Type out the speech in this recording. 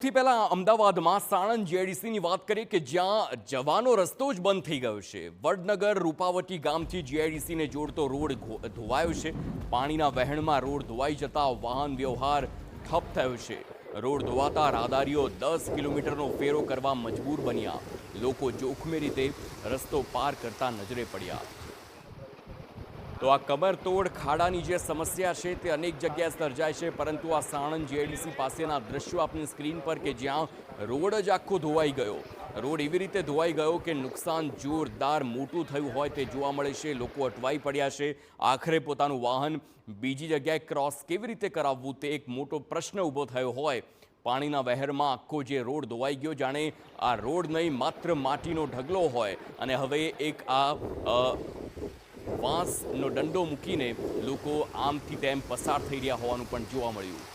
થી પહેલા અમદાવાદમાં સાણંદ જીઆઈડીસીની વાત કરીએ કે જ્યાં જવાનો રસ્તો જ બંધ થઈ ગયો છે। વડનગર રૂપાવટી ગામથી જીઆઈડીસીને જોડતો રોડ ધોવાયો છે। પાણીના વહેણમાં રોડ ધોવાઈ જતા વાહન વ્યવહાર ઠપ થયો છે। રોડ ધોવાતા રાહદારીઓ 10 કિલોમીટરનો ફેરો કરવા મજબૂર બન્યા। લોકો જોખમી રીતે રસ્તો પાર કરતા નજરે પડ્યા। તો આ કમરતોડ ખાડાની જે સમસ્યા છે તે અનેક જગ્યાએ સર્જાય છે, પરંતુ આ સાણંદ જીઆઈડીસી પાસેના દ્રશ્યો આપની સ્ક્રીન પર કે જ્યાં રોડ જ આખો ધોવાઈ ગયો। રોડ એવી રીતે ધોવાઈ ગયો કે નુકસાન જોરદાર મોટું થયું હોય તે જોવા મળે છે। લોકો અટવાઈ પડ્યા છે। આખરે પોતાનું વાહન બીજી જગ્યાએ ક્રોસ કેવી રીતે કરાવવું તે એક મોટો પ્રશ્ન ઊભો થયો હોય। પાણીના વહેરમાં આખો જે રોડ ધોવાઈ ગયો, જાણે આ રોડ નહીં માત્ર માટીનો ઢગલો હોય અને હવે એક આ વાંસનો દંડો મૂકીને લોકો આમથી તેમ પસાર થઈ રહ્યા હોવાનું પણ જોવા મળ્યું।